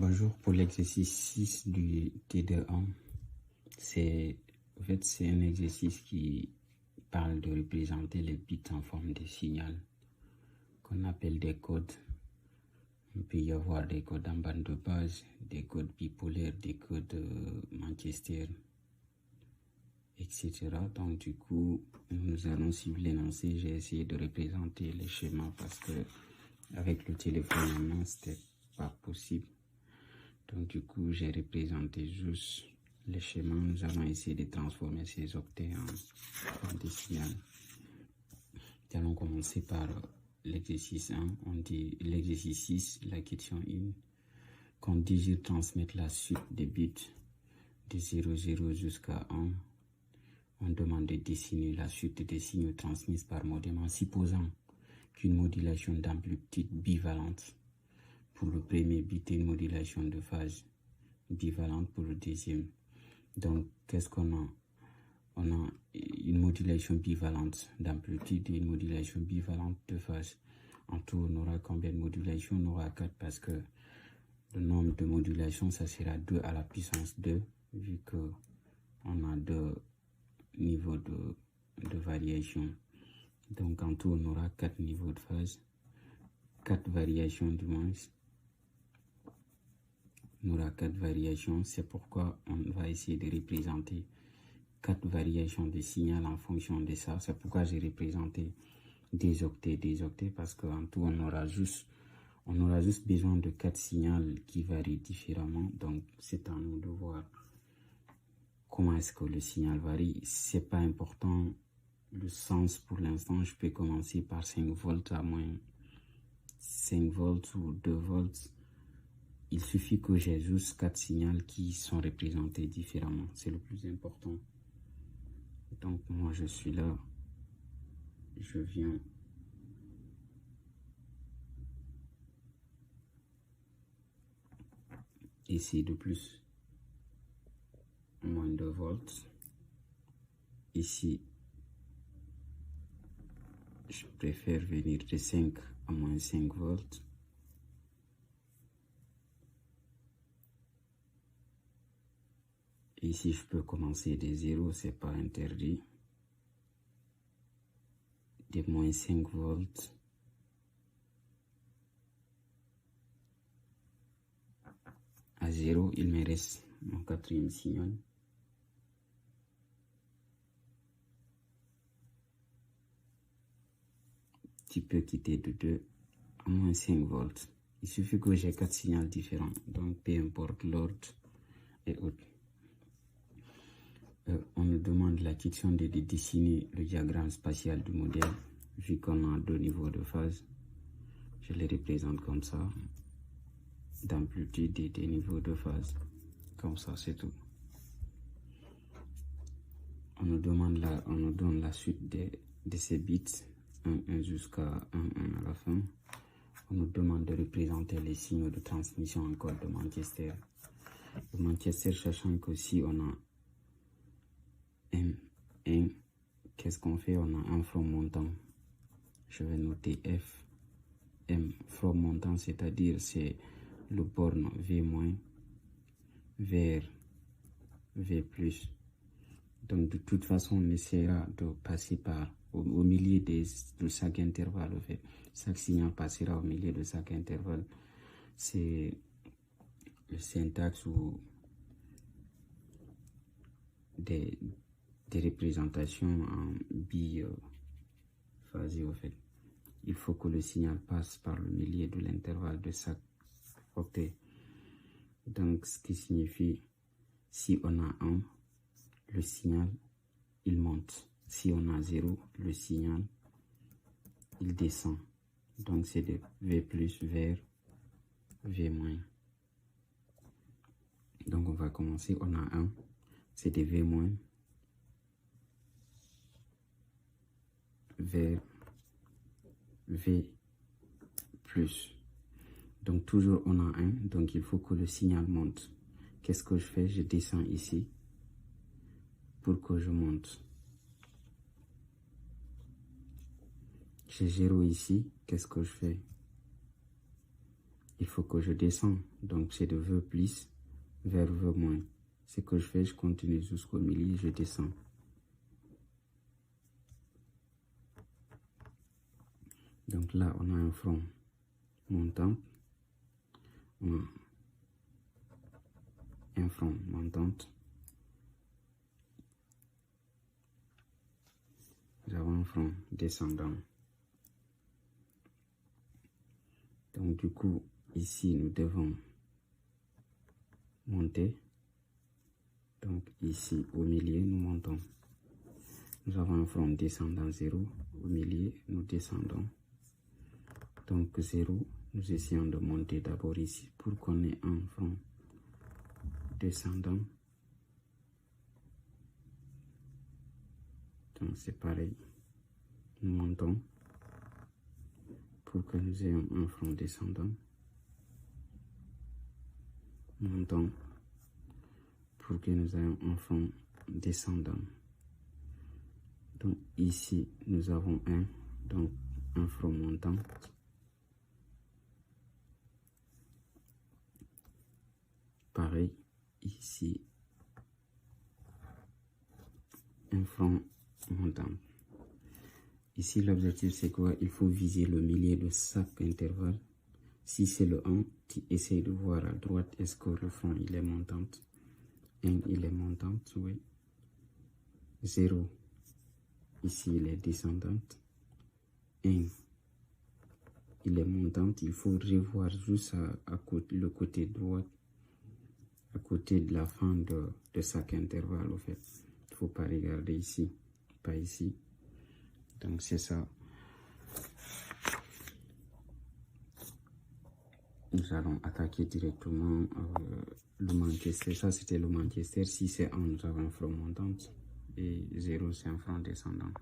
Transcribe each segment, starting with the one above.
Bonjour, pour l'exercice 6 du T2-1, c'est un exercice qui parle de représenter les bits en forme de signal qu'on appelle des codes. Il peut y avoir des codes en bande de base, des codes bipolaires, des codes Manchester, etc. Donc du coup, nous allons suivre l'énoncé. J'ai essayé de représenter les schémas parce que avec le téléphone en main, c'était pas possible. Donc du coup, j'ai représenté juste les schémas. Nous allons essayer de transformer ces octets en des signaux. Nous allons commencer par l'exercice 1. On dit l'exercice 6, la question 1. Qu'on désire transmettre la suite des bits de 00 jusqu'à 1. On demande de dessiner la suite des signaux transmis par modem en supposant qu'une modulation d'amplitude bivalente pour le premier bit et une modulation de phase bivalente pour le deuxième. Donc, qu'est-ce qu'on a? On a une modulation bivalente d'amplitude et une modulation bivalente de phase. En tout, on aura combien de modulations? On aura 4 parce que le nombre de modulations, ça sera 2 à la puissance 2, vu que on a 2 niveaux de variation. Donc, en tout, on aura 4 niveaux de phase, 4 variations du moins. On aura 4 variations, c'est pourquoi on va essayer de représenter 4 variations de signal en fonction de ça. C'est pourquoi j'ai représenté des octets, parce qu'en tout on aura juste besoin de 4 signaux qui varient différemment. Donc c'est à nous de voir comment est-ce que le signal varie. C'est pas important le sens pour l'instant. Je peux commencer par 5 volts à moins 5 volts ou 2 volts. Il suffit que j'ai juste 4 signaux qui sont représentés différemment. C'est le plus important. Donc moi je suis là. Je viens ici de plus moins 2 volts. Ici je préfère venir de 5 à moins 5 volts. Ici, je peux commencer de 0, c'est pas interdit. De moins 5 volts. À 0, il me reste mon quatrième signal. Tu peux quitter de 2 à moins 5 volts. Il suffit que j'ai 4 signaux différents. Donc, peu importe l'ordre et autres. On nous demande la question de dessiner le diagramme spatial du modèle, vu qu'on a 2 niveaux de phase. Je les représente comme ça, d'amplitude et des niveaux de phase. Comme ça, c'est tout. On nous donne la suite de ces bits, 1 jusqu'à 1 à la fin. On nous demande de représenter les signaux de transmission en code de Manchester. De Manchester, sachant que si on a M1, qu'est-ce qu'on fait? On a un from montant. Je vais noter F, M, from montant, c'est-à-dire c'est le borne V- vers V+. Donc de toute façon, on essaiera de passer par au milieu de chaque intervalle. En fait. Chaque signal passera au milieu de chaque intervalle. C'est le syntaxe ou des représentations en biphasé en fait. Il faut que le signal passe par le milieu de l'intervalle de chaque octet. Donc ce qui signifie, si on a 1, le signal il monte. Si on a 0, le signal il descend. Donc c'est de V+ vers V-. Donc on va commencer, on a 1, c'est de V- vers V+. Donc toujours on a 1, donc il faut que le signal monte. Qu'est-ce que je fais? Je descends ici pour que je monte. J'ai 0 ici, qu'est-ce que je fais? il faut que je descende. Donc, c'est de V plus vers V moins. Ce que je fais, je continue jusqu'au milieu, je descends. Donc là, on a un front montant, un front montante. Nous avons un front descendant. Donc du coup, ici, nous devons monter. Donc ici, au milieu, nous montons. Nous avons un front descendant 0. Au milieu, nous descendons. Donc 0, nous essayons de monter d'abord ici pour qu'on ait un front descendant. Donc c'est pareil. Nous montons pour que nous ayons un front descendant. Montons pour que nous ayons un front descendant. Donc ici, nous avons un front montant. Pareil, ici, un front montant. Ici, l'objectif, c'est quoi? Il faut viser le milieu de chaque intervalle. Si c'est le 1, tu essaies de voir à droite, est-ce que le front, il est montant? 1, il est montant, oui. 0, ici, il est descendante. 1, il est montant. Il faut revoir juste le côté droit, à côté de la fin de chaque intervalle, au fait. Il ne faut pas regarder ici, pas ici. Donc, c'est ça. Nous allons attaquer directement le Manchester. Ça, c'était le Manchester. Si c'est 1, nous avons un front montant. Et 0, c'est un front descendant.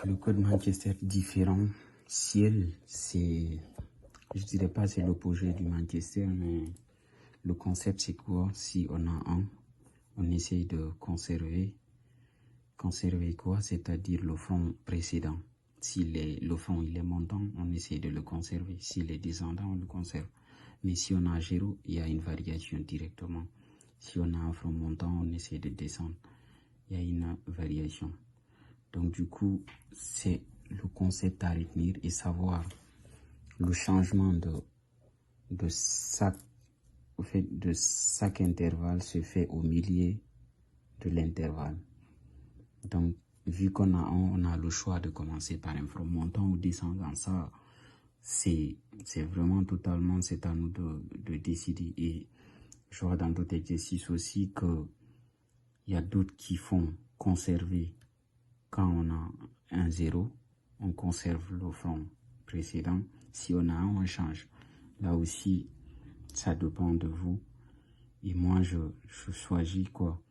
Le code Manchester différent. Ciel, c'est, je dirais pas c'est l'opposé du Manchester, mais le concept, c'est quoi? Si on a 1, on essaye de conserver. Conserver quoi? C'est-à-dire le front précédent. Si le front il est montant, on essaie de le conserver. S'il est descendant, on le conserve. Mais si on a 0, il y a une variation directement. Si on a un front montant, on essaie de descendre. Il y a une variation. Donc du coup, c'est le concept à retenir et savoir le changement de chaque intervalle se fait au milieu de l'intervalle. Donc, vu qu'on a on a le choix de commencer par un front montant ou descendant. Ça, c'est vraiment totalement, c'est à nous de décider. Et je vois dans d'autres exercices aussi que il y a d'autres qui font conserver. Quand on a un 0, on conserve le front précédent. Si on a un, on change. Là aussi, ça dépend de vous. Et moi, je choisis quoi?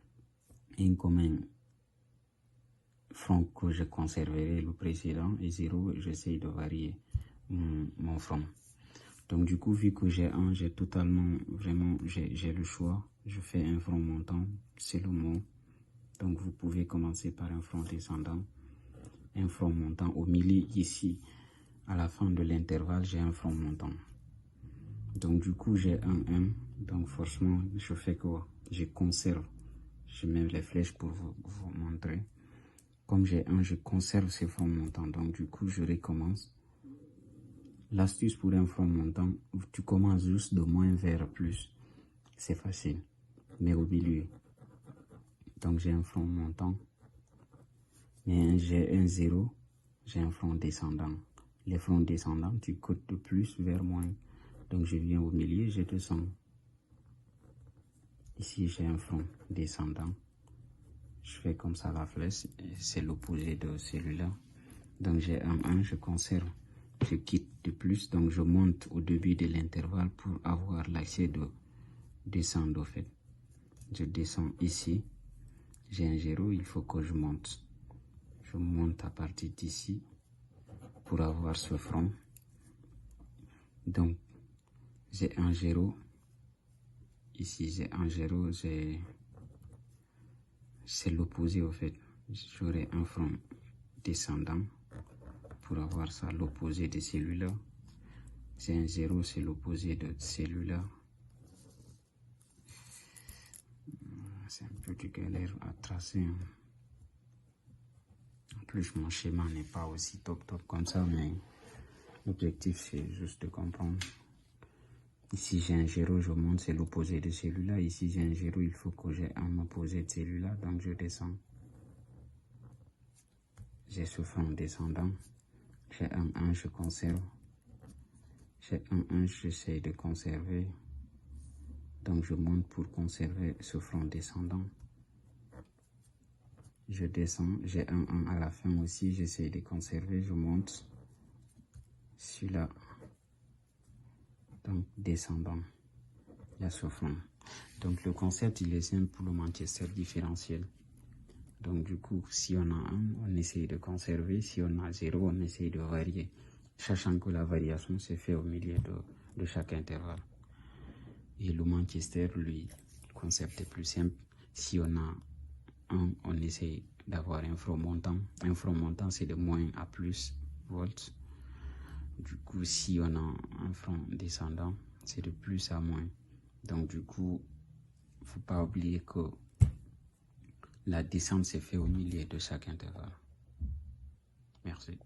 Un commun front que je conserverai le précédent et 0, j'essaie de varier mon front. Donc du coup, vu que j'ai un, j'ai totalement, vraiment, j'ai le choix. Je fais un front montant, c'est le mot. Donc vous pouvez commencer par un front descendant, un front montant. Au milieu ici, à la fin de l'intervalle, j'ai un front montant. Donc du coup, j'ai un 1. Donc forcément, je fais quoi? Je conserve. Je mets les flèches pour vous montrer. Comme j'ai un, je conserve ce front montant. Donc du coup, je recommence. L'astuce pour un front montant, tu commences juste de moins vers plus. C'est facile. Mais au milieu. Donc j'ai un front montant. Mais j'ai un 0. J'ai un front descendant. Les fronts descendants, tu cotes de plus vers moins. Donc je viens au milieu, je descends. Ici, j'ai un front descendant. Je fais comme ça la flèche. C'est l'opposé de celui-là. Donc j'ai un 1, je conserve. Je quitte de plus, donc je monte au début de l'intervalle pour avoir l'accès de descendre au fait. Je descends ici, j'ai un 0, il faut que je monte. Je monte à partir d'ici pour avoir ce front. Donc j'ai un 0, ici j'ai un 0, c'est l'opposé au fait. J'aurai un front descendant pour avoir ça, l'opposé de celui-là. J'ai un 0, c'est l'opposé de celui-là. C'est un peu de galère à tracer. En plus, mon schéma n'est pas aussi top comme ça, mais l'objectif, c'est juste de comprendre. Ici, j'ai un 0, je monte, c'est l'opposé de celui-là. Ici, j'ai un 0, il faut que j'ai un opposé de celui-là, donc je descends. J'ai ce front descendant. J'ai un 1, je conserve. J'ai un 1, j'essaie de conserver. Donc, je monte pour conserver ce front descendant. Je descends, j'ai un 1 à la fin aussi, j'essaie de conserver, je monte. Celui-là. Donc, descendant. Il y a ce front. Donc, le concept, il est simple pour le Manchester différentiel. Donc, du coup, si on a 1, on essaye de conserver. Si on a 0, on essaye de varier. Sachant que la variation se fait au milieu de chaque intervalle. Et le Manchester, lui, le concept est plus simple. Si on a 1, on essaye d'avoir un front montant. Un front montant, c'est de moins à plus volts. Du coup, si on a un front descendant, c'est de plus à moins. Donc, du coup, il ne faut pas oublier que la descente s'est faite au milieu de chaque intervalle. Merci.